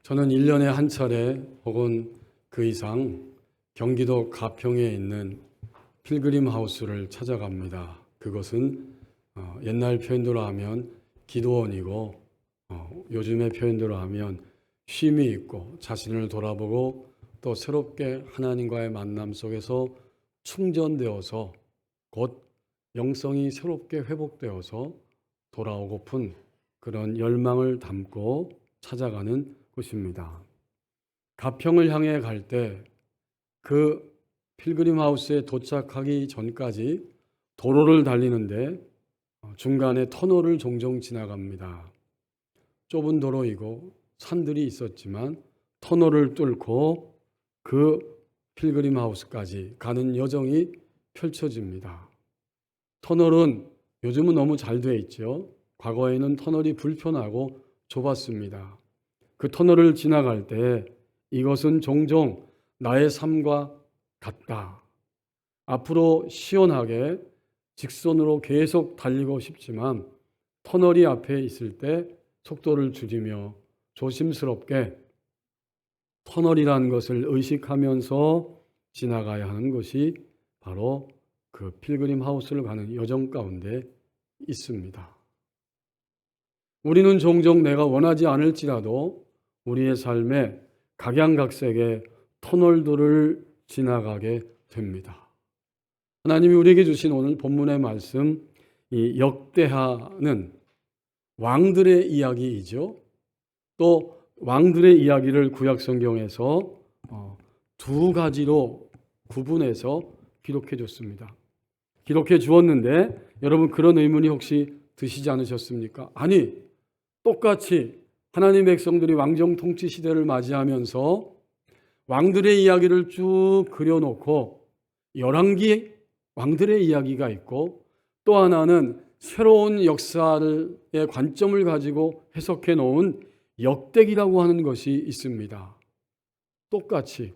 저는 1년에 한 차례 혹은 그 이상 경기도 가평에 있는 필그림 하우스를 찾아갑니다. 그것은 옛날 표현대로 하면 기도원이고 요즘의 표현대로 하면 쉼이 있고 자신을 돌아보고 또 새롭게 하나님과의 만남 속에서 충전되어서 곧 영성이 새롭게 회복되어서 돌아오고픈 그런 열망을 담고 찾아가는 곳입니다. 가평을 향해 갈 때 그 필그림 하우스에 도착하기 전까지 도로를 달리는데 중간에 터널을 종종 지나갑니다. 좁은 도로이고 산들이 있었지만 터널을 뚫고 그 필그림 하우스까지 가는 여정이 펼쳐집니다. 터널은 요즘은 너무 잘 되어 있죠. 과거에는 터널이 불편하고 좁았습니다. 그 터널을 지나갈 때 이것은 종종 나의 삶과 같다. 앞으로 시원하게 직선으로 계속 달리고 싶지만 터널이 앞에 있을 때 속도를 줄이며 조심스럽게 터널이라는 것을 의식하면서 지나가야 하는 것이 바로 그 필그림 하우스를 가는 여정 가운데 있습니다. 우리는 종종 내가 원하지 않을지라도 우리의 삶에 각양각색의 터널들을 지나가게 됩니다. 하나님이 우리에게 주신 오늘 본문의 말씀, 이 역대하는 왕들의 이야기이죠. 또 왕들의 이야기를 구약 성경에서 두 가지로 구분해서 기록해 줬습니다. 기록해 주었는데 여러분 그런 의문이 혹시 드시지 않으셨습니까? 아니, 똑같이 하나님의 백성들이 왕정 통치 시대를 맞이하면서 왕들의 이야기를 쭉 그려놓고 열왕기 왕들의 이야기가 있고 또 하나는 새로운 역사의 관점을 가지고 해석해 놓은 역대기라고 하는 것이 있습니다. 똑같이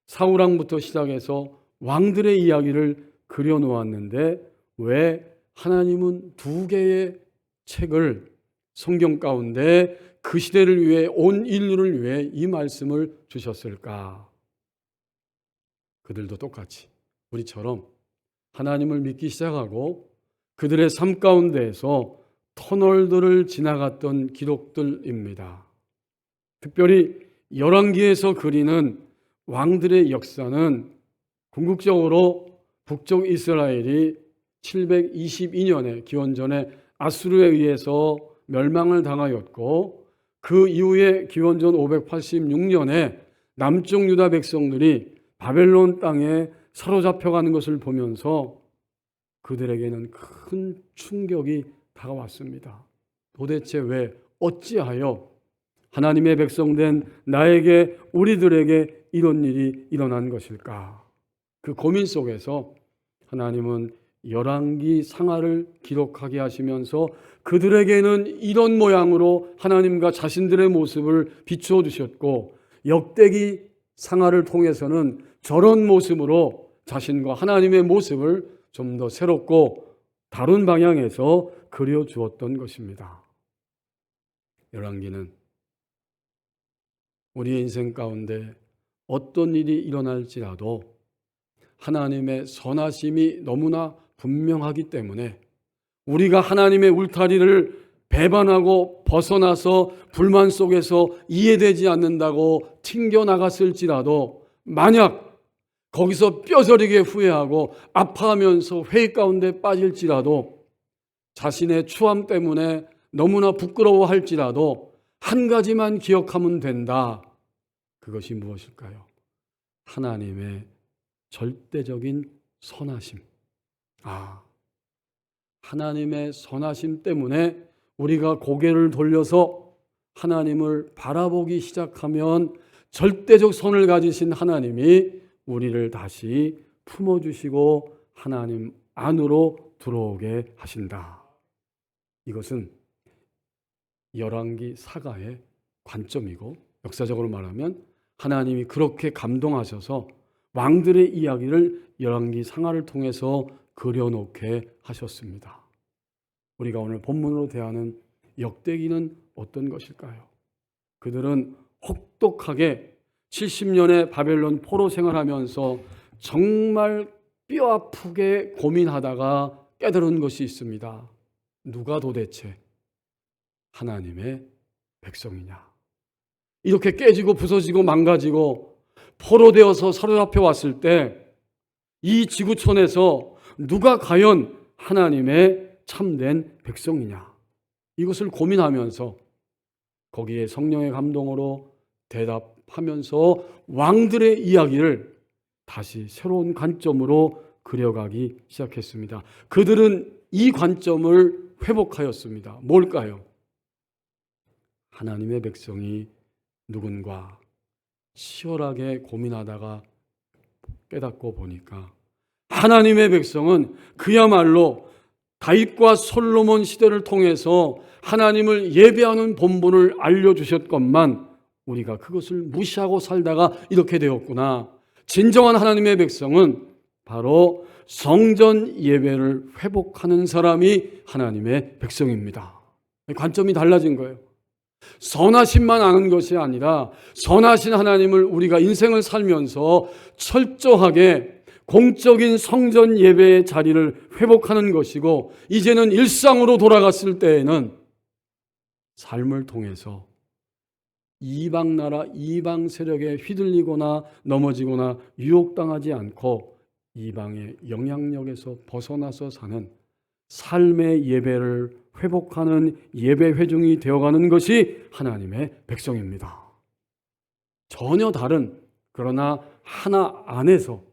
사울왕부터 시작해서 왕들의 이야기를 그려놓았는데 왜 하나님은 두 개의 책을 성경 가운데 그 시대를 위해 온 인류를 위해 이 말씀을 주셨을까? 그들도 똑같이 우리처럼 하나님을 믿기 시작하고 그들의 삶 가운데에서 터널들을 지나갔던 기록들입니다. 특별히 열왕기에서 그리는 왕들의 역사는 궁극적으로 북쪽 이스라엘이 722년에 기원전에 아수르에 의해서 멸망을 당하였고 그 이후에 기원전 586년에 남쪽 유다 백성들이 바벨론 땅에 사로잡혀가는 것을 보면서 그들에게는 큰 충격이 다가왔습니다. 도대체 왜 어찌하여 하나님의 백성된 나에게 우리들에게 이런 일이 일어난 것일까? 그 고민 속에서 하나님은 열왕기 상하를 기록하게 하시면서 그들에게는 이런 모양으로 하나님과 자신들의 모습을 비추어 주셨고 역대기 상하를 통해서는 저런 모습으로 자신과 하나님의 모습을 좀 더 새롭고 다른 방향에서 그려주었던 것입니다. 열왕기는 우리의 인생 가운데 어떤 일이 일어날지라도 하나님의 선하심이 너무나 분명하기 때문에 우리가 하나님의 울타리를 배반하고 벗어나서 불만 속에서 이해되지 않는다고 튕겨나갔을지라도 만약 거기서 뼈저리게 후회하고 아파하면서 회의 가운데 빠질지라도 자신의 추함 때문에 너무나 부끄러워할지라도 한 가지만 기억하면 된다. 그것이 무엇일까요? 하나님의 절대적인 선하심. 하나님의 선하심 때문에 우리가 고개를 돌려서 하나님을 바라보기 시작하면 절대적 선을 가지신 하나님이 우리를 다시 품어주시고 하나님 안으로 들어오게 하신다. 이것은 열왕기 사가의 관점이고 역사적으로 말하면 하나님이 그렇게 감동하셔서 왕들의 이야기를 열왕기 상하를 통해서 그려놓게 하셨습니다. 우리가 오늘 본문으로 대하는 역대기는 어떤 것일까요? 그들은 혹독하게 70년의 바벨론 포로 생활하면서 정말 뼈아프게 고민하다가 깨달은 것이 있습니다. 누가 도대체 하나님의 백성이냐? 이렇게 깨지고 부서지고 망가지고 포로되어서 사로잡혀 왔을 때 이 지구촌에서 누가 과연 하나님의 참된 백성이냐? 이것을 고민하면서 거기에 성령의 감동으로 대답하면서 왕들의 이야기를 다시 새로운 관점으로 그려가기 시작했습니다. 그들은 이 관점을 회복하였습니다. 뭘까요? 하나님의 백성이 누군가 치열하게 고민하다가 깨닫고 보니까 하나님의 백성은 그야말로 다윗과 솔로몬 시대를 통해서 하나님을 예배하는 본분을 알려주셨건만 우리가 그것을 무시하고 살다가 이렇게 되었구나. 진정한 하나님의 백성은 바로 성전 예배를 회복하는 사람이 하나님의 백성입니다. 관점이 달라진 거예요. 선하심만 아는 것이 아니라 선하신 하나님을 우리가 인생을 살면서 철저하게 공적인 성전 예배의 자리를 회복하는 것이고, 이제는 일상으로 돌아갔을 때에는 삶을 통해서 이방 나라, 이방 세력에 휘둘리거나 넘어지거나 유혹당하지 않고 이방의 영향력에서 벗어나서 사는 삶의 예배를 회복하는 예배 회중이 되어가는 것이 하나님의 백성입니다. 전혀 다른, 그러나 하나 안에서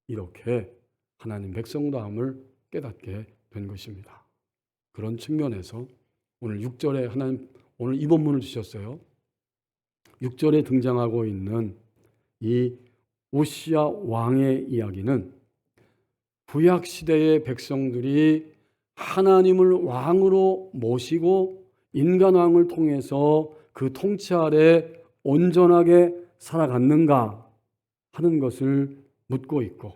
이렇게 하나님 백성다움을 깨닫게 된 것입니다. 그런 측면에서 오늘 6절에 하나님 오늘 이 본문을 주셨어요. 6절에 등장하고 있는 이 오시아 왕의 이야기는 구약 시대의 백성들이 하나님을 왕으로 모시고 인간 왕을 통해서 그 통치 아래 온전하게 살아갔는가 하는 것을 묻고 있고,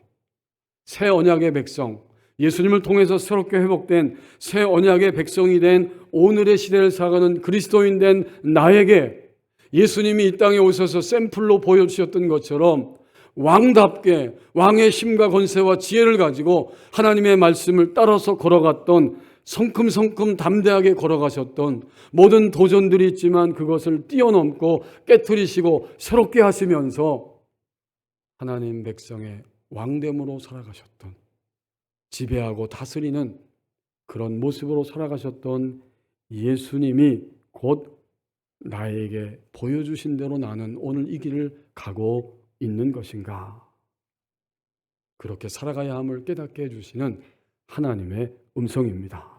새 언약의 백성, 예수님을 통해서 새롭게 회복된 새 언약의 백성이 된 오늘의 시대를 살아가는 그리스도인 된 나에게 예수님이 이 땅에 오셔서 샘플로 보여주셨던 것처럼 왕답게 왕의 힘과 권세와 지혜를 가지고 하나님의 말씀을 따라서 걸어갔던, 성큼성큼 담대하게 걸어가셨던 모든 도전들이 있지만 그것을 뛰어넘고 깨트리시고 새롭게 하시면서 하나님 백성의 왕됨으로 살아가셨던, 지배하고 다스리는 그런 모습으로 살아가셨던 예수님이 곧 나에게 보여주신 대로 나는 오늘 이 길을 가고 있는 것인가? 그렇게 살아가야 함을 깨닫게 해주시는 하나님의 음성입니다.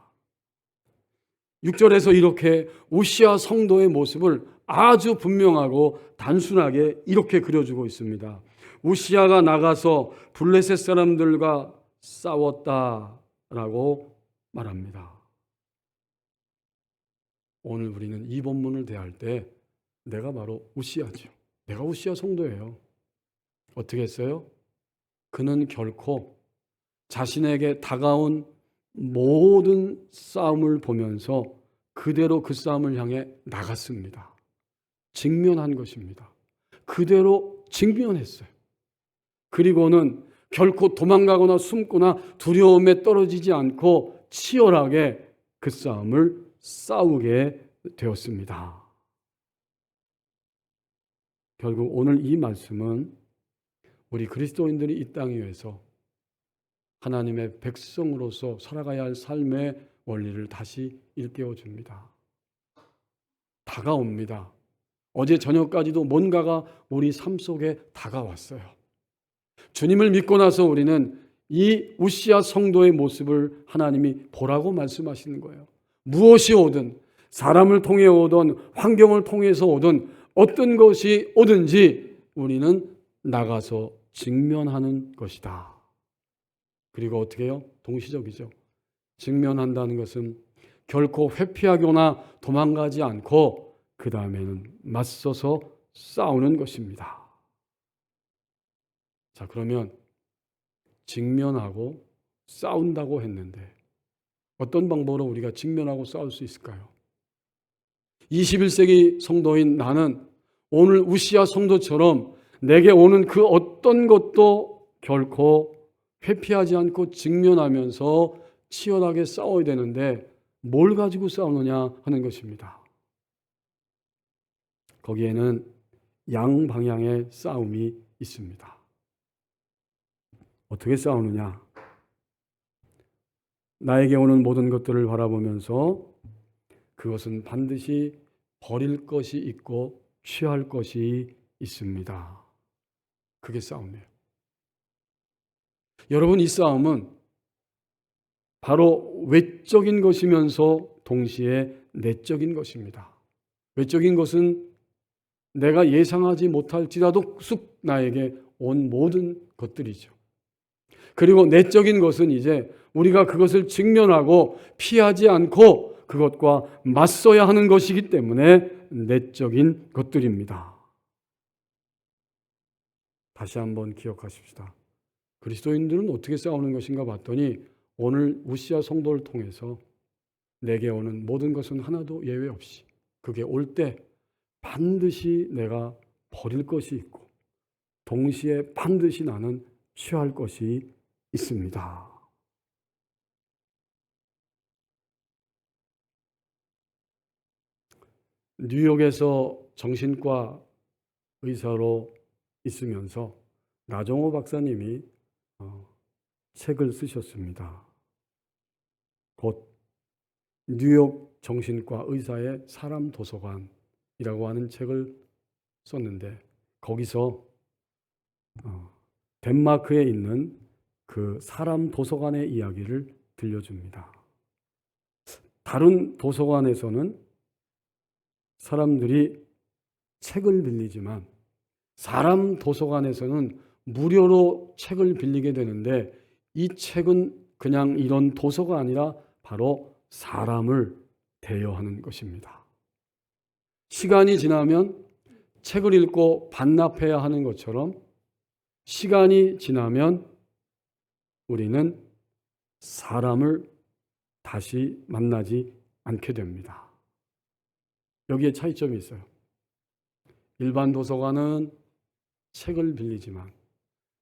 6절에서 이렇게 우시아 성도의 모습을 아주 분명하고 단순하게 이렇게 그려주고 있습니다. 우시아가 나가서 블레셋 사람들과 싸웠다라고 말합니다. 오늘 우리는 이 본문을 대할 때 내가 바로 우시아죠. 내가 우시아 성도예요. 어떻게 했어요? 그는 결코 자신에게 다가온 모든 싸움을 보면서 그대로 그 싸움을 향해 나갔습니다. 직면한 것입니다. 그대로 직면했어요. 그리고는 결코 도망가거나 숨거나 두려움에 떨어지지 않고 치열하게 그 싸움을 싸우게 되었습니다. 결국 오늘 이 말씀은 우리 그리스도인들이 이 땅 위에서 하나님의 백성으로서 살아가야 할 삶의 원리를 다시 일깨워 줍니다. 다가옵니다. 어제 저녁까지도 뭔가가 우리 삶 속에 다가왔어요. 주님을 믿고 나서 우리는 이 우시아 성도의 모습을 하나님이 보라고 말씀하시는 거예요. 무엇이 오든, 사람을 통해 오든 환경을 통해서 오든 어떤 것이 오든지 우리는 나가서 직면하는 것이다. 그리고 어떻게 해요? 동시적이죠. 직면한다는 것은 결코 회피하거나 도망가지 않고 그 다음에는 맞서서 싸우는 것입니다. 자, 그러면 직면하고 싸운다고 했는데 어떤 방법으로 우리가 직면하고 싸울 수 있을까요? 21세기 성도인 나는 오늘 우시아 성도처럼 내게 오는 그 어떤 것도 결코 회피하지 않고 직면하면서 치열하게 싸워야 되는데 뭘 가지고 싸우느냐 하는 것입니다. 거기에는 양방향의 싸움이 있습니다. 어떻게 싸우느냐? 나에게 오는 모든 것들을 바라보면서 그것은 반드시 버릴 것이 있고 취할 것이 있습니다. 그게 싸움이에요. 여러분, 이 싸움은 바로 외적인 것이면서 동시에 내적인 것입니다. 외적인 것은 내가 예상하지 못할지라도 쑥 나에게 온 모든 것들이죠. 그리고 내적인 것은 이제 우리가 그것을 직면하고 피하지 않고 그것과 맞서야 하는 것이기 때문에 내적인 것들입니다. 다시 한번 기억하십시다. 그리스도인들은 어떻게 싸우는 것인가 봤더니 오늘 우시아 성도를 통해서 내게 오는 모든 것은 하나도 예외 없이 그게 올 때 반드시 내가 버릴 것이 있고 동시에 반드시 나는 취할 것이 있습니다. 뉴욕에서 정신과 의사로 있으면서 나종호 박사님이 책을 쓰셨습니다. 곧 뉴욕 정신과 의사의 사람 도서관이라고 하는 책을 썼는데 거기서 덴마크에 있는 그 사람 도서관의 이야기를 들려줍니다. 다른 도서관에서는 사람들이 책을 빌리지만 사람 도서관에서는 무료로 책을 빌리게 되는데 이 책은 그냥 이런 도서가 아니라 바로 사람을 대여하는 것입니다. 시간이 지나면 책을 읽고 반납해야 하는 것처럼 시간이 지나면 우리는 사람을 다시 만나지 않게 됩니다. 여기에 차이점이 있어요. 일반 도서관은 책을 빌리지만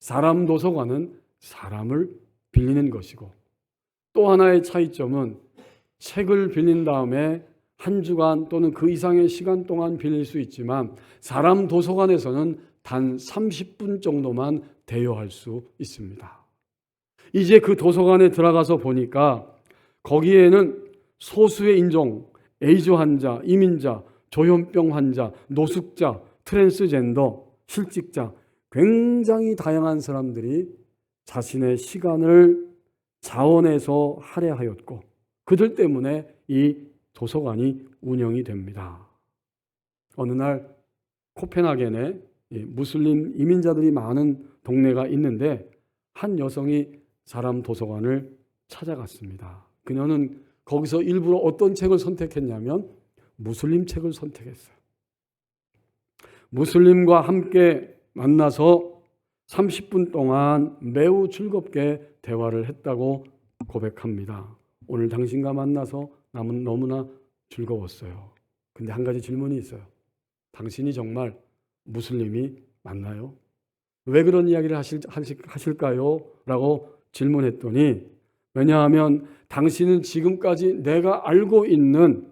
사람 도서관은 사람을 빌리는 것이고 또 하나의 차이점은 책을 빌린 다음에 한 주간 또는 그 이상의 시간 동안 빌릴 수 있지만 사람 도서관에서는 단 30분 정도만 대여할 수 있습니다. 이제 그 도서관에 들어가서 보니까 거기에는 소수의 인종, 에이즈 환자, 이민자, 조현병 환자, 노숙자, 트랜스젠더, 실직자 굉장히 다양한 사람들이 자신의 시간을 자원해서 할애하였고 그들 때문에 이 도서관이 운영이 됩니다. 어느 날 코펜하겐에 무슬림 이민자들이 많은 동네가 있는데 한 여성이 사람 도서관을 찾아갔습니다. 그녀는 거기서 일부러 어떤 책을 선택했냐면 무슬림 책을 선택했어요. 무슬림과 함께 만나서 30분 동안 매우 즐겁게 대화를 했다고 고백합니다. 오늘 당신과 만나서 남은 너무나 즐거웠어요. 근데 한 가지 질문이 있어요. 당신이 정말 무슬림이 맞나요? 왜 그런 이야기를 하실까요? 라고 질문했더니 왜냐하면 당신은 지금까지 내가 알고 있는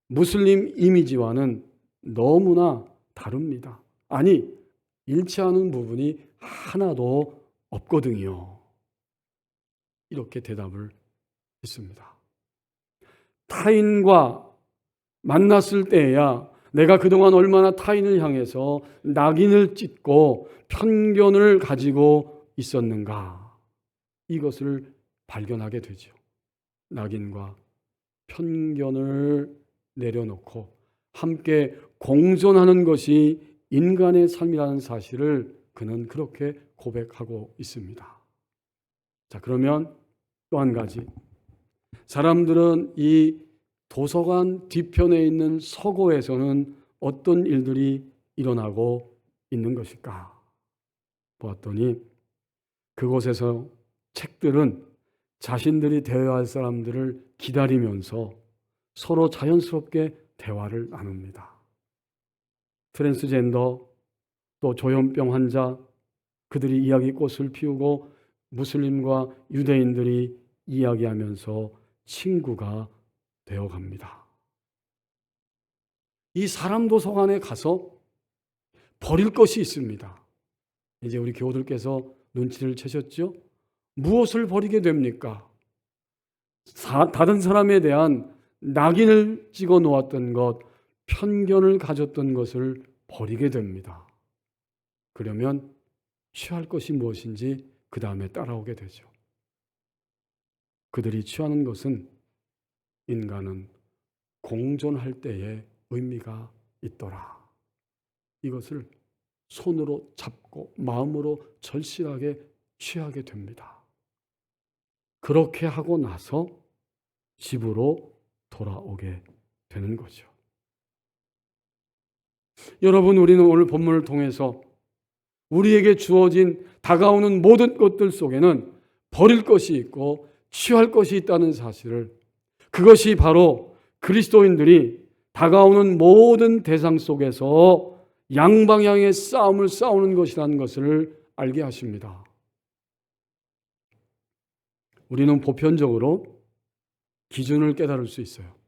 무슬림 이미지와는 너무나 다릅니다. 아니, 일치하는 부분이 하나도 없거든요. 이렇게 대답을 했습니다. 타인과 만났을 때야 내가 그동안 얼마나 타인을 향해서 낙인을 찍고 편견을 가지고 있었는가. 이것을 발견하게 되죠. 낙인과 편견을 내려놓고 함께 공존하는 것이 인간의 삶이라는 사실을 그는 그렇게 고백하고 있습니다. 자, 그러면 또 한 가지. 사람들은 이 도서관 뒤편에 있는 서고에서는 어떤 일들이 일어나고 있는 것일까? 보았더니 그곳에서 책들은 자신들이 대화할 사람들을 기다리면서 서로 자연스럽게 대화를 나눕니다. 트랜스젠더, 또 조현병 환자, 그들이 이야기꽃을 피우고 무슬림과 유대인들이 이야기하면서 친구가 되어갑니다. 이 사람 도서 안에 가서 버릴 것이 있습니다. 이제 우리 교우들께서 눈치를 채셨죠? 무엇을 버리게 됩니까? 다른 사람에 대한 낙인을 찍어 놓았던 것, 편견을 가졌던 것을 버리게 됩니다. 그러면 취할 것이 무엇인지 그 다음에 따라오게 되죠. 그들이 취하는 것은 인간은 공존할 때에 의미가 있더라. 이것을 손으로 잡고 마음으로 절실하게 취하게 됩니다. 그렇게 하고 나서 집으로 돌아오게 되는 거죠. 여러분, 우리는 오늘 본문을 통해서 우리에게 주어진 다가오는 모든 것들 속에는 버릴 것이 있고 취할 것이 있다는 사실을, 그것이 바로 그리스도인들이 다가오는 모든 대상 속에서 양방향의 싸움을 싸우는 것이라는 것을 알게 하십니다. 우리는 보편적으로 기준을 깨달을 수 있어요.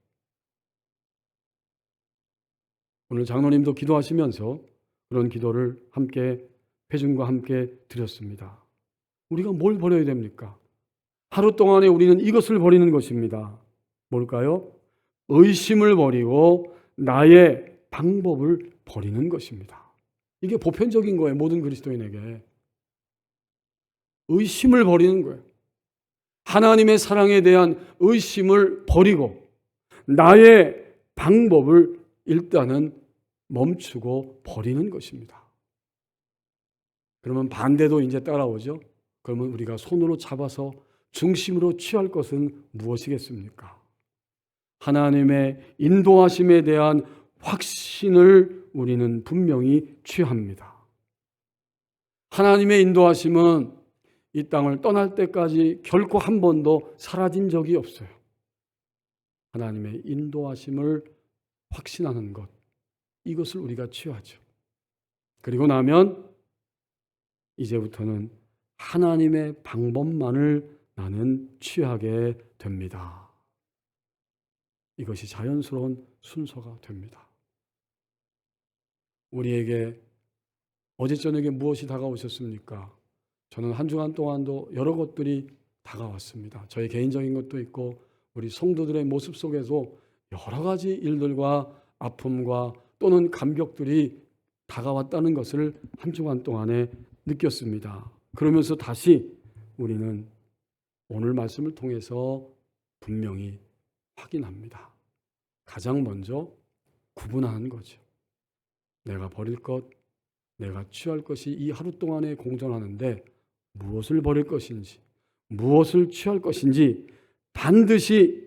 오늘 장로님도 기도하시면서 그런 기도를 함께, 회중과 함께 드렸습니다. 우리가 뭘 버려야 됩니까? 하루 동안에 우리는 이것을 버리는 것입니다. 뭘까요? 의심을 버리고 나의 방법을 버리는 것입니다. 이게 보편적인 거예요. 모든 그리스도인에게. 의심을 버리는 거예요. 하나님의 사랑에 대한 의심을 버리고 나의 방법을 일단은 멈추고 버리는 것입니다. 그러면 반대도 이제 따라오죠. 그러면 우리가 손으로 잡아서 중심으로 취할 것은 무엇이겠습니까? 하나님의 인도하심에 대한 확신을 우리는 분명히 취합니다. 하나님의 인도하심은 이 땅을 떠날 때까지 결코 한 번도 사라진 적이 없어요. 하나님의 인도하심을 확신하는 것, 이것을 우리가 취하죠. 그리고 나면 이제부터는 하나님의 방법만을 나는 취하게 됩니다. 이것이 자연스러운 순서가 됩니다. 우리에게 어제 저녁에 무엇이 다가오셨습니까? 저는 한 주간 동안도 여러 것들이 다가왔습니다. 저의 개인적인 것도 있고 우리 성도들의 모습 속에서 여러 가지 일들과 아픔과 또는 감격들이 다가왔다는 것을 한 주간 동안에 느꼈습니다. 그러면서 다시 우리는 오늘 말씀을 통해서 분명히 확인합니다. 가장 먼저 구분하는 거죠. 내가 버릴 것, 내가 취할 것이 이 하루 동안에 공존하는데 무엇을 버릴 것인지, 무엇을 취할 것인지 반드시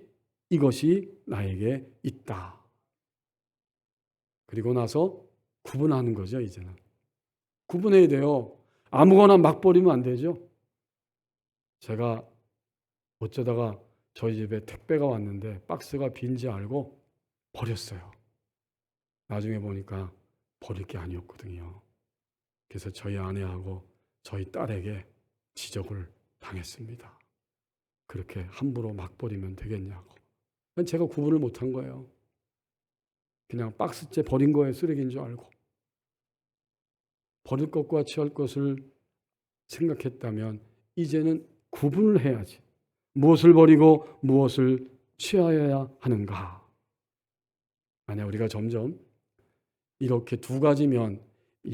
이것이 나에게 있다. 그리고 나서 구분하는 거죠. 이제는 구분해야 돼요. 아무거나 막 버리면 안 되죠. 제가 어쩌다가 저희 집에 택배가 왔는데 박스가 빈지 알고 버렸어요. 나중에 보니까 버릴 게 아니었거든요. 그래서 저희 아내하고 저희 딸에게 지적을 당했습니다. 그렇게 함부로 막 버리면 되겠냐고. 제가 구분을 못한 거예요. 그냥 박스째 버린 거에 쓰레기인 줄 알고. 버릴 것과 취할 것을 생각했다면 이제는 구분을 해야지. 무엇을 버리고 무엇을 취하여야 하는가. 만약 우리가 점점 이렇게 두 가지면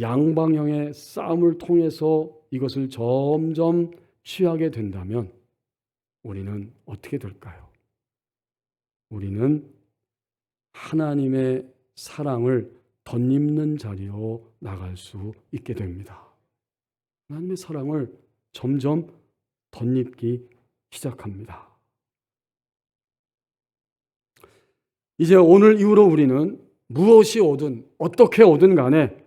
양방향의 싸움을 통해서 이것을 점점 취하게 된다면 우리는 어떻게 될까요? 우리는 하나님의 사랑을 덧입는 자리로 나갈 수 있게 됩니다. 하나님의 사랑을 점점 덧입기 시작합니다. 이제 오늘 이후로 우리는 무엇이 오든 어떻게 오든 간에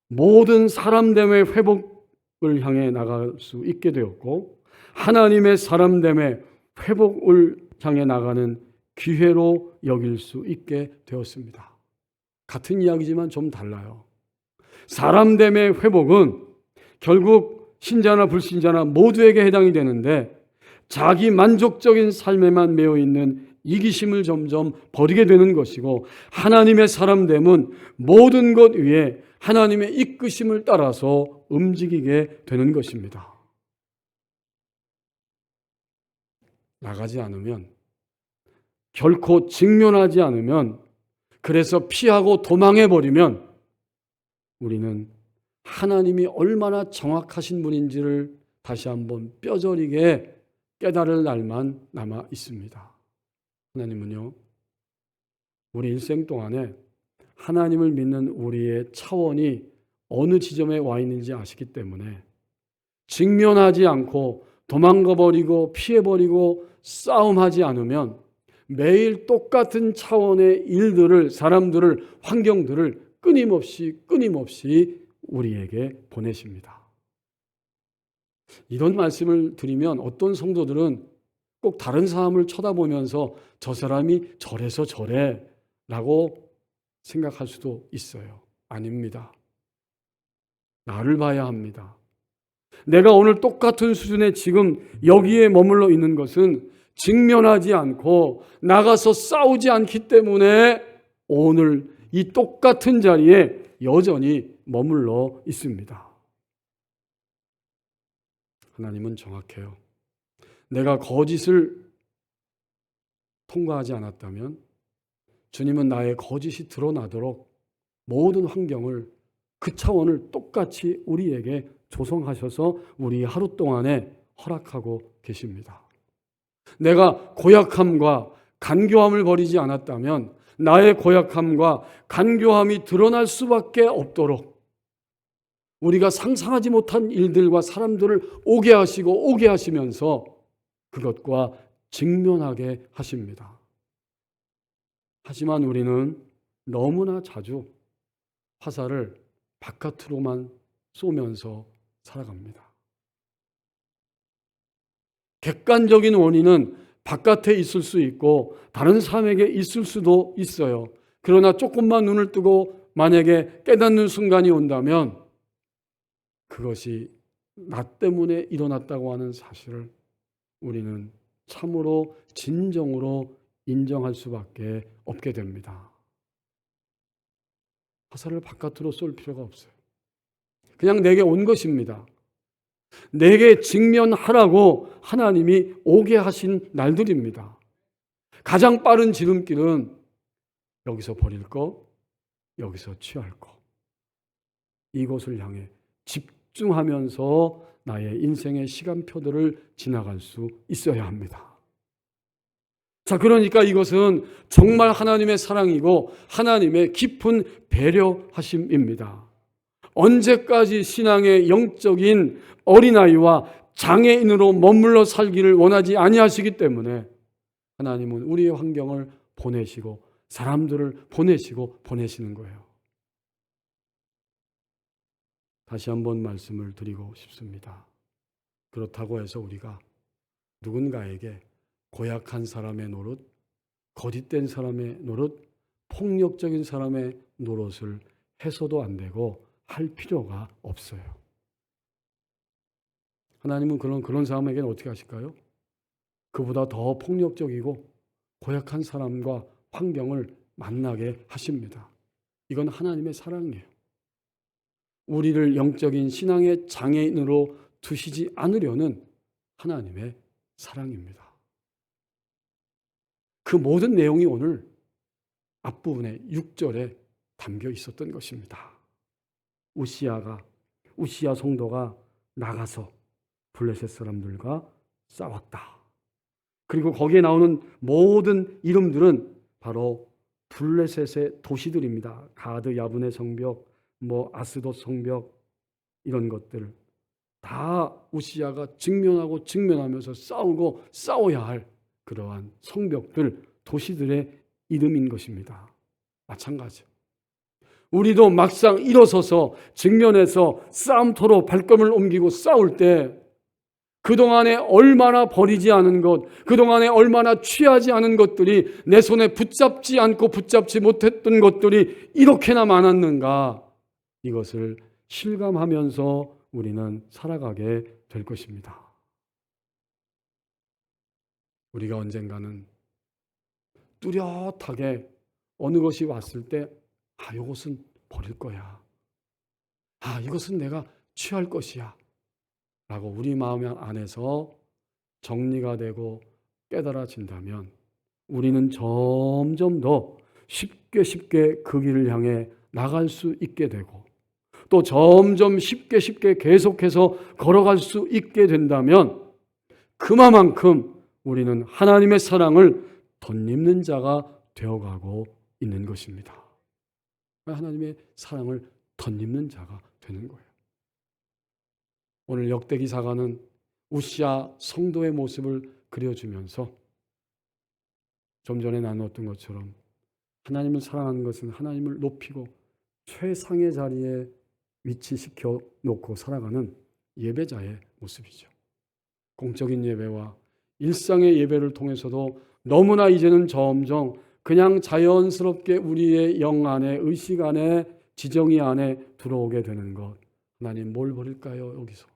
모든 사람됨의 회복을 향해 나갈 수 있게 되었고 하나님의 사람됨의 회복을 향해 나가는 기회로 여길 수 있게 되었습니다. 같은 이야기지만 좀 달라요. 사람됨의 회복은 결국 신자나 불신자나 모두에게 해당이 되는데 자기 만족적인 삶에만 매여 있는 이기심을 점점 버리게 되는 것이고 하나님의 사람됨은 모든 것 위에 하나님의 이끄심을 따라서 움직이게 되는 것입니다. 나가지 않으면, 결코 직면하지 않으면, 그래서 피하고 도망해버리면 우리는 하나님이 얼마나 정확하신 분인지를 다시 한번 뼈저리게 깨달을 날만 남아 있습니다. 하나님은요, 우리 일생 동안에 하나님을 믿는 우리의 차원이 어느 지점에 와 있는지 아시기 때문에 직면하지 않고 도망가버리고 피해버리고 싸움하지 않으면 매일 똑같은 차원의 일들을, 사람들을, 환경들을 끊임없이 우리에게 보내십니다. 이런 말씀을 드리면 어떤 성도들은 꼭 다른 사람을 쳐다보면서 저 사람이 저래서 저래 라고 생각할 수도 있어요. 아닙니다. 나를 봐야 합니다. 내가 오늘 똑같은 수준에 지금 여기에 머물러 있는 것은 직면하지 않고 나가서 싸우지 않기 때문에 오늘 이 똑같은 자리에 여전히 머물러 있습니다. 하나님은 정확해요. 내가 거짓을 통과하지 않았다면 주님은 나의 거짓이 드러나도록 모든 환경을, 그 차원을 똑같이 우리에게 조성하셔서 우리 하루 동안에 허락하고 계십니다. 내가 고약함과 간교함을 버리지 않았다면 나의 고약함과 간교함이 드러날 수밖에 없도록 우리가 상상하지 못한 일들과 사람들을 오게 하시면서 그것과 직면하게 하십니다. 하지만 우리는 너무나 자주 화살을 바깥으로만 쏘면서 살아갑니다. 객관적인 원인은 바깥에 있을 수 있고 다른 사람에게 있을 수도 있어요. 그러나 조금만 눈을 뜨고 만약에 깨닫는 순간이 온다면 그것이 나 때문에 일어났다고 하는 사실을 우리는 참으로 진정으로 인정할 수밖에 없게 됩니다. 화살을 바깥으로 쏠 필요가 없어요. 그냥 내게 온 것입니다. 내게 직면하라고 하나님이 오게 하신 날들입니다. 가장 빠른 지름길은 여기서 버릴 거, 여기서 취할 거. 이곳을 향해 집중하면서 나의 인생의 시간표들을 지나갈 수 있어야 합니다. 자, 그러니까 이것은 정말 하나님의 사랑이고 하나님의 깊은 배려하심입니다. 언제까지 신앙의 영적인 어린아이와 장애인으로 머물러 살기를 원하지 아니하시기 때문에 하나님은 우리의 환경을 보내시고 사람들을 보내시는 거예요. 다시 한번 말씀을 드리고 싶습니다. 그렇다고 해서 우리가 누군가에게 고약한 사람의 노릇, 거짓된 사람의 노릇, 폭력적인 사람의 노릇을 해서도 안 되고 할 필요가 없어요. 하나님은 그런 사람에게는 어떻게 하실까요? 그보다 더 폭력적이고 고약한 사람과 환경을 만나게 하십니다. 이건 하나님의 사랑이에요. 우리를 영적인 신앙의 장애인으로 두시지 않으려는 하나님의 사랑입니다. 그 모든 내용이 오늘 앞부분의 6절에 담겨 있었던 것입니다. 우시야 성도가 나가서 블레셋 사람들과 싸웠다. 그리고 거기에 나오는 모든 이름들은 바로 블레셋의 도시들입니다. 가드 야분의 성벽, 아스돗 성벽, 이런 것들 다 우시야가 직면하면서 싸우고 싸워야 할 그러한 성벽들, 도시들의 이름인 것입니다. 마찬가지. 우리도 막상 일어서서 직면해서 싸움터로 발걸음을 옮기고 싸울 때 그동안에 얼마나 버리지 않은 것, 그동안에 얼마나 취하지 않은 것들이 내 손에 붙잡지 않고 붙잡지 못했던 것들이 이렇게나 많았는가, 이것을 실감하면서 우리는 살아가게 될 것입니다. 우리가 언젠가는 뚜렷하게 어느 것이 왔을 때 이것은 버릴 거야. 이것은 내가 취할 것이야. 라고 우리 마음 안에서 정리가 되고 깨달아진다면 우리는 점점 더 쉽게 그 길을 향해 나갈 수 있게 되고 또 점점 쉽게 계속해서 걸어갈 수 있게 된다면 그만큼 우리는 하나님의 사랑을 덧입는 자가 되어가고 있는 것입니다. 하나님의 사랑을 덧입는 자가 되는 거예요. 오늘 역대기사가는 우시야 성도의 모습을 그려주면서 좀 전에 나누었던 것처럼 하나님을 사랑하는 것은 하나님을 높이고 최상의 자리에 위치시켜 놓고 살아가는 예배자의 모습이죠. 공적인 예배와 일상의 예배를 통해서도 너무나 이제는 점점 그냥 자연스럽게 우리의 영 안에, 의식 안에, 지정의 안에 들어오게 되는 것. 하나님 뭘 버릴까요? 여기서.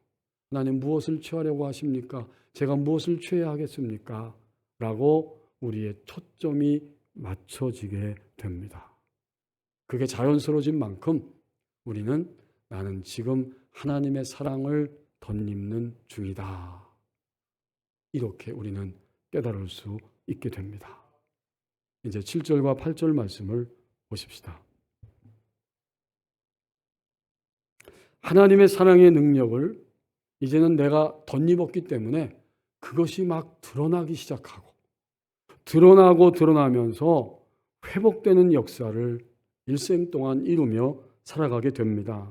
하나님 무엇을 취하려고 하십니까? 제가 무엇을 취해야 하겠습니까? 라고 우리의 초점이 맞춰지게 됩니다. 그게 자연스러워진 만큼 우리는 나는 지금 하나님의 사랑을 덧입는 중이다. 이렇게 우리는 깨달을 수 있게 됩니다. 이제 7절과 8절 말씀을 보십시다. 하나님의 사랑의 능력을 이제는 내가 덧입었기 때문에 그것이 막 드러나기 시작하고 드러나면서 회복되는 역사를 일생 동안 이루며 살아가게 됩니다.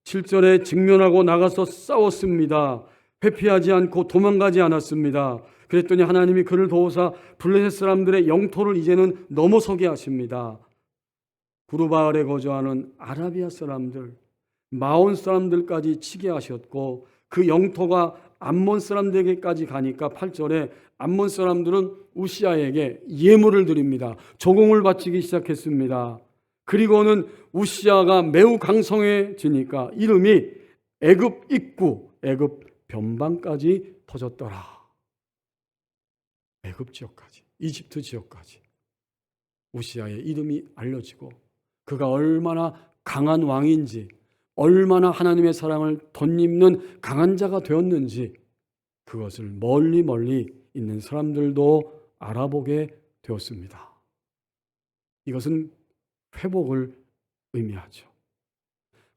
7절에 직면하고 나가서 싸웠습니다. 회피하지 않고 도망가지 않았습니다. 그랬더니 하나님이 그를 도우사 블레셋 사람들의 영토를 이제는 넘어서게 하십니다. 구르바알에 거주하는 아라비아 사람들, 마온 사람들까지 치게 하셨고 그 영토가 암몬 사람들에게까지 가니까 8절에 암몬 사람들은 우시야에게 예물을 드립니다. 조공을 바치기 시작했습니다. 그리고는 우시야가 매우 강성해지니까 이름이 애굽 입구, 애굽 변방까지 터졌더라. 애굽 지역까지, 이집트 지역까지 우시야의 이름이 알려지고 그가 얼마나 강한 왕인지, 얼마나 하나님의 사랑을 덧입는 강한 자가 되었는지 그것을 멀리 있는 사람들도 알아보게 되었습니다. 이것은 회복을 의미하죠.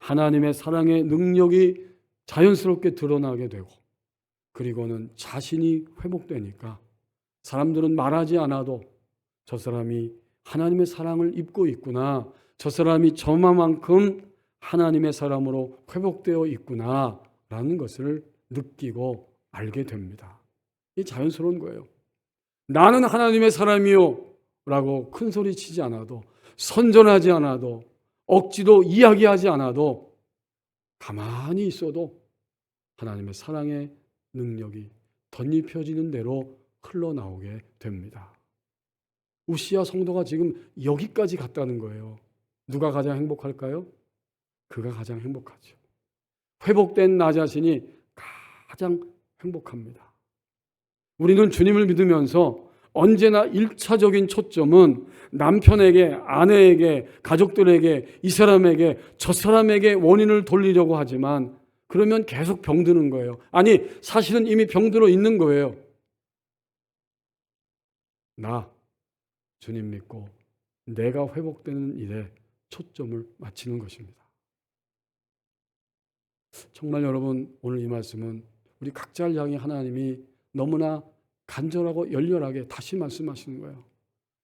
하나님의 사랑의 능력이 자연스럽게 드러나게 되고 그리고는 자신이 회복되니까 사람들은 말하지 않아도 저 사람이 하나님의 사랑을 입고 있구나, 저 사람이 저만큼 하나님의 사람으로 회복되어 있구나 라는 것을 느끼고 알게 됩니다. 이 자연스러운 거예요. 나는 하나님의 사람이요 라고 큰 소리 치지 않아도, 선전하지 않아도, 억지로 이야기하지 않아도 가만히 있어도 하나님의 사랑의 능력이 덧입혀지는 대로 흘러나오게 됩니다. 우시야 성도가 지금 여기까지 갔다는 거예요. 누가 가장 행복할까요? 그가 가장 행복하죠. 회복된 나 자신이 가장 행복합니다. 우리는 주님을 믿으면서 언제나 1차적인 초점은 남편에게, 아내에게, 가족들에게, 이 사람에게, 저 사람에게 원인을 돌리려고 하지만 그러면 계속 병드는 거예요. 아니, 사실은 이미 병들어 있는 거예요. 나, 주님 믿고 내가 회복되는 일에 초점을 맞추는 것입니다. 정말 여러분, 오늘 이 말씀은 우리 각자를 향해 하나님이 너무나 간절하고 열렬하게 다시 말씀하시는 거예요.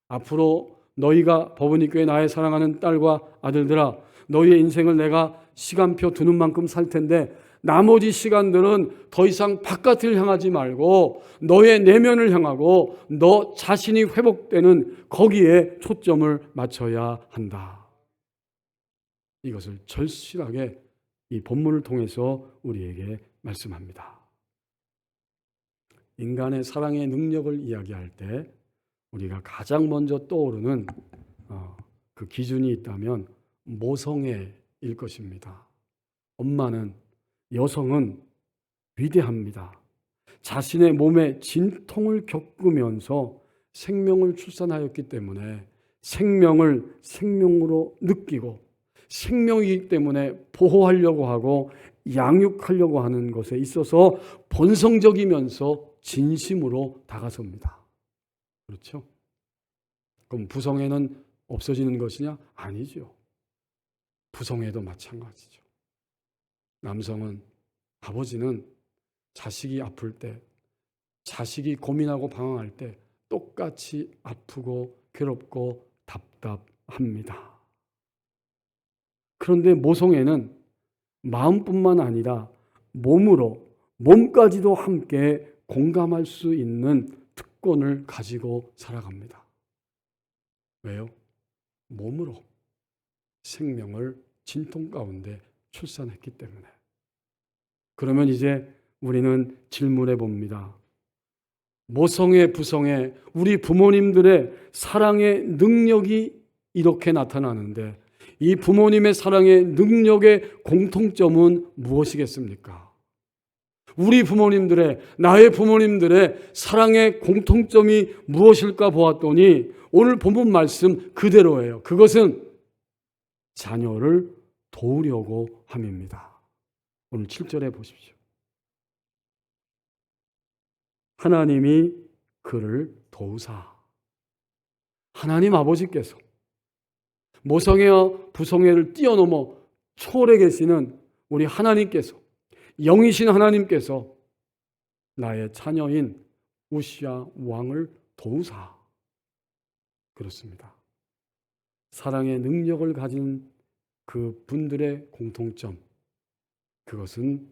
앞으로 너희가 법원이교회 나의 사랑하는 딸과 아들들아, 너희의 인생을 내가 시간표 두는 만큼 살 텐데 나머지 시간들은 더 이상 바깥을 향하지 말고 너의 내면을 향하고 너 자신이 회복되는 거기에 초점을 맞춰야 한다. 이것을 절실하게 이 본문을 통해서 우리에게 말씀합니다. 인간의 사랑의 능력을 이야기할 때 우리가 가장 먼저 떠오르는 그 기준이 있다면 모성애일 것입니다. 엄마는, 여성은 위대합니다. 자신의 몸에 진통을 겪으면서 생명을 출산하였기 때문에 생명을 생명으로 느끼고 생명이기 때문에 보호하려고 하고 양육하려고 하는 것에 있어서 본성적이면서 진심으로 다가섭니다. 그렇죠? 그럼 부성애는 없어지는 것이냐? 아니죠. 부성애도 마찬가지죠. 남성은, 아버지는 자식이 아플 때, 자식이 고민하고 방황할 때 똑같이 아프고 괴롭고 답답합니다. 그런데 모성애는 마음뿐만 아니라 몸까지도 함께 공감할 수 있는 특권을 가지고 살아갑니다. 왜요? 몸으로 생명을 진통 가운데 출산했기 때문에. 그러면 이제 우리는 질문해 봅니다. 모성애, 부성애, 우리 부모님들의 사랑의 능력이 이렇게 나타나는데 이 부모님의 사랑의 능력의 공통점은 무엇이겠습니까? 우리 부모님들의, 나의 부모님들의 사랑의 공통점이 무엇일까 보았더니 오늘 본문 말씀 그대로예요. 그것은 자녀를 도우려고 함입니다. 오늘 7절에 보십시오. 하나님이 그를 도우사. 하나님 아버지께서 모성애와 부성애를 뛰어넘어 초월해 계시는 우리 하나님께서, 영이신 하나님께서 나의 자녀인 우시야 왕을 도우사. 그렇습니다. 사랑의 능력을 가진 그 분들의 공통점, 그것은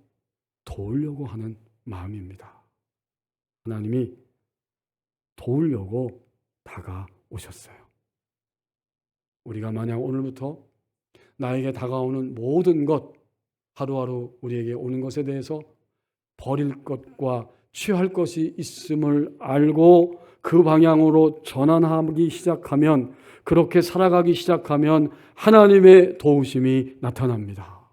도우려고 하는 마음입니다. 하나님이 도우려고 다가오셨어요. 우리가 만약 오늘부터 나에게 다가오는 모든 것, 하루하루 우리에게 오는 것에 대해서 버릴 것과 취할 것이 있음을 알고 그 방향으로 전환하기 시작하면, 그렇게 살아가기 시작하면 하나님의 도우심이 나타납니다.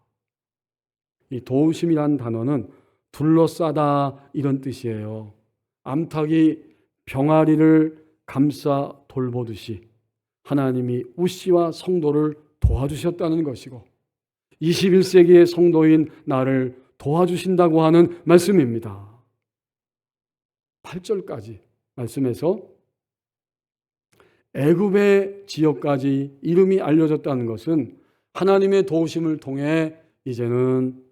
이 도우심이란 단어는 둘러싸다 이런 뜻이에요. 암탉이 병아리를 감싸 돌보듯이 하나님이 우시와 성도를 도와주셨다는 것이고 21세기의 성도인 나를 도와주신다고 하는 말씀입니다. 8절까지 말씀에서 애굽의 지역까지 이름이 알려졌다는 것은 하나님의 도우심을 통해 이제는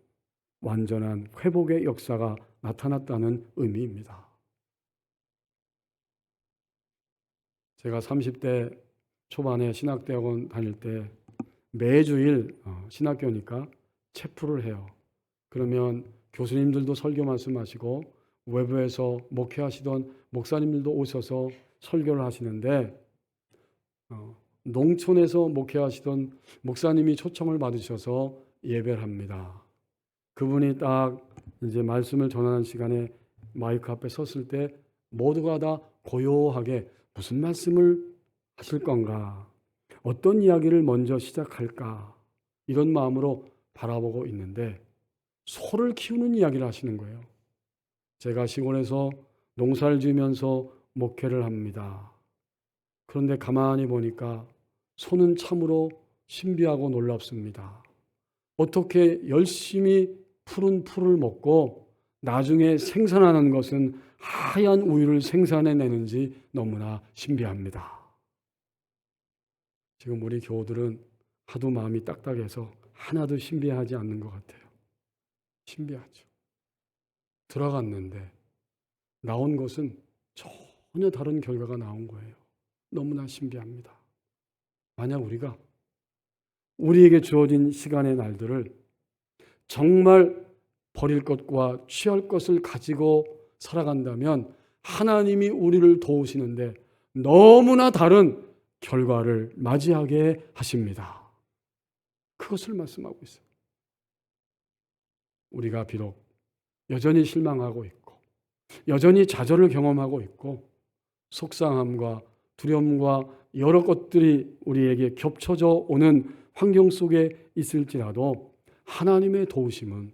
완전한 회복의 역사가 나타났다는 의미입니다. 제가 30대 초반에 신학대학원 다닐 때 매주일 신학교니까 체프를 해요. 그러면 교수님들도 설교 말씀하시고 외부에서 목회하시던 목사님들도 오셔서 설교를 하시는데 농촌에서 목회하시던 목사님이 초청을 받으셔서 예배를 합니다. 그분이 딱 이제 말씀을 전하는 시간에 마이크 앞에 섰을 때 모두가 다 고요하게 무슨 말씀을 하실 건가? 어떤 이야기를 먼저 시작할까? 이런 마음으로 바라보고 있는데 소를 키우는 이야기를 하시는 거예요. 제가 시골에서 농사를 지으면서 목회를 합니다. 그런데 가만히 보니까 소는 참으로 신비하고 놀랍습니다. 어떻게 열심히 푸른 풀을 먹고 나중에 생산하는 것은 하얀 우유를 생산해내는지 너무나 신비합니다. 지금 우리 교우들은 하도 마음이 딱딱해서 하나도 신비하지 않는 것 같아요. 신비하죠. 들어갔는데 나온 것은 전혀 다른 결과가 나온 거예요. 너무나 신비합니다. 만약 우리에게 주어진 시간의 날들을 정말 버릴 것과 취할 것을 가지고 살아간다면 하나님이 우리를 도우시는데 너무나 다른 결과를 맞이하게 하십니다. 그것을 말씀하고 있어요. 우리가 비록 여전히 실망하고 있고 여전히 좌절을 경험하고 있고 속상함과 두려움과 여러 것들이 우리에게 겹쳐져 오는 환경 속에 있을지라도 하나님의 도우심은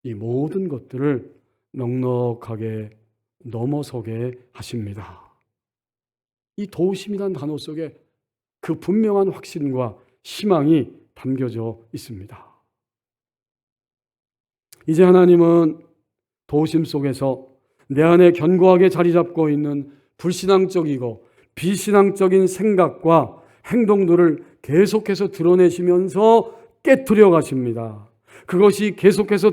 이 모든 것들을 넉넉하게 넘어서게 하십니다. 이 도우심이라는 단어 속에 그 분명한 확신과 희망이 담겨져 있습니다. 이제 하나님은 도우심 속에서 내 안에 견고하게 자리 잡고 있는 불신앙적이고 비신앙적인 생각과 행동들을 계속해서 드러내시면서 깨트려 가십니다. 그것이 계속해서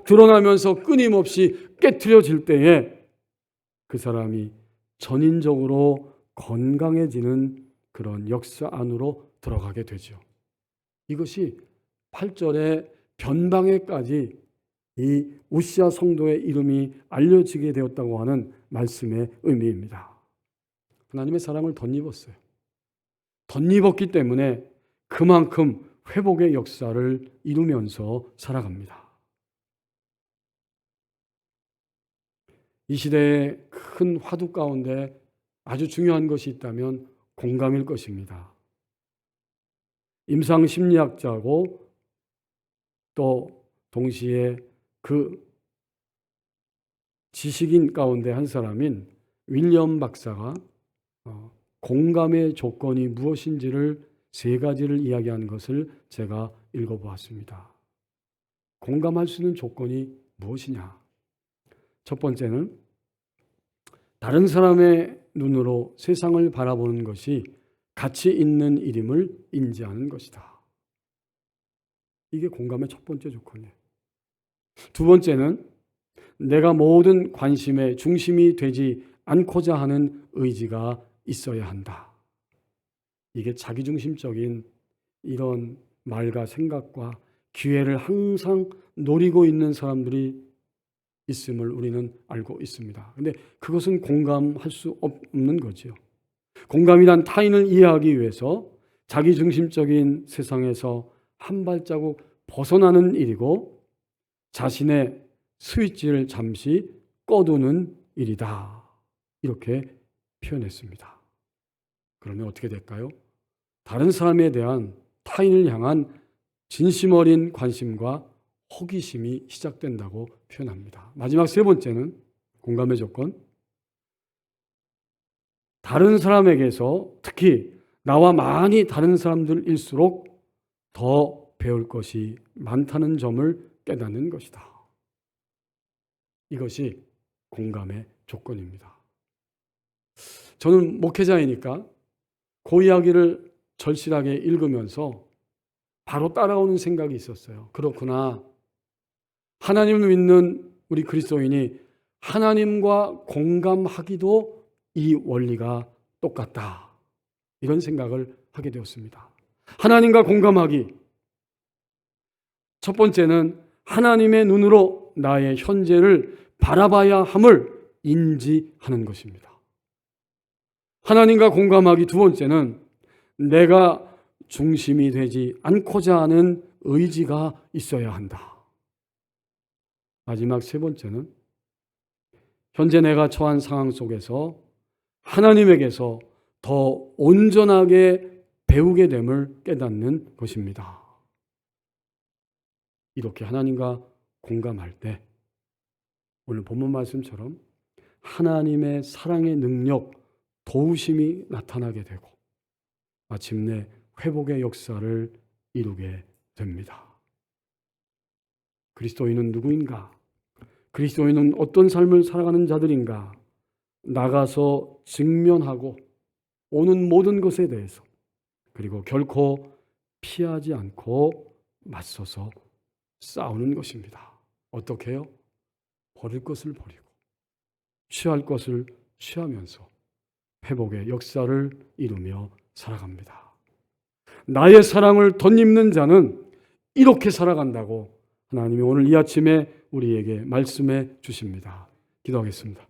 드러나면서 끊임없이 깨트려질 때에 그 사람이 전인적으로 건강해지는 그런 역사 안으로 들어가게 되죠. 이것이 8절의 변방에까지 이 우시아 성도의 이름이 알려지게 되었다고 하는 말씀의 의미입니다. 하나님의 사랑을 덧입었어요. 덧입었기 때문에 그만큼 회복의 역사를 이루면서 살아갑니다. 이 시대의 큰 화두 가운데 아주 중요한 것이 있다면 공감일 것입니다. 임상심리학자고 또 동시에 그 지식인 가운데 한 사람인 윌리엄 박사가 공감의 조건이 무엇인지를 3가지를 이야기하는 것을 제가 읽어보았습니다. 공감할 수 있는 조건이 무엇이냐? 첫 번째는 다른 사람의 눈으로 세상을 바라보는 것이 가치 있는 일임을 인지하는 것이다. 이게 공감의 첫 번째 조건이에요. 두 번째는 내가 모든 관심의 중심이 되지 않고자 하는 의지가 있어야 한다. 이게 자기중심적인 이런 말과 생각과 기회를 항상 노리고 있는 사람들이 있음을 우리는 알고 있습니다. 그런데 그것은 공감할 수 없는 거죠. 공감이란 타인을 이해하기 위해서 자기중심적인 세상에서 한 발자국 벗어나는 일이고 자신의 스위치를 잠시 꺼두는 일이다. 이렇게 표현했습니다. 그러면 어떻게 될까요? 다른 사람에 대한 타인을 향한 진심 어린 관심과 호기심이 시작된다고 표현합니다. 마지막 3번째는 공감의 조건. 다른 사람에게서 특히 나와 많이 다른 사람들일수록 더 배울 것이 많다는 점을 깨닫는 것이다. 이것이 공감의 조건입니다. 저는 목회자이니까 그 이야기를 절실하게 읽으면서 바로 따라오는 생각이 있었어요. 그렇구나. 하나님을 믿는 우리 그리스도인이 하나님과 공감하기도 이 원리가 똑같다. 이런 생각을 하게 되었습니다. 하나님과 공감하기. 첫 번째는 하나님의 눈으로 나의 현재를 바라봐야 함을 인지하는 것입니다. 하나님과 공감하기 두 번째는 내가 중심이 되지 않고자 하는 의지가 있어야 한다. 마지막 3번째는 현재 내가 처한 상황 속에서 하나님에게서 더 온전하게 배우게 됨을 깨닫는 것입니다. 이렇게 하나님과 공감할 때 오늘 본문 말씀처럼 하나님의 사랑의 능력, 도우심이 나타나게 되고 마침내 회복의 역사를 이루게 됩니다. 그리스도인은 누구인가? 그리스도인은 어떤 삶을 살아가는 자들인가? 나가서 직면하고 오는 모든 것에 대해서 그리고 결코 피하지 않고 맞서서 싸우는 것입니다. 어떻게 해요? 버릴 것을 버리고 취할 것을 취하면서 회복의 역사를 이루며 살아갑니다. 나의 사랑을 덧입는 자는 이렇게 살아간다고 하나님이 오늘 이 아침에 우리에게 말씀해 주십니다. 기도하겠습니다.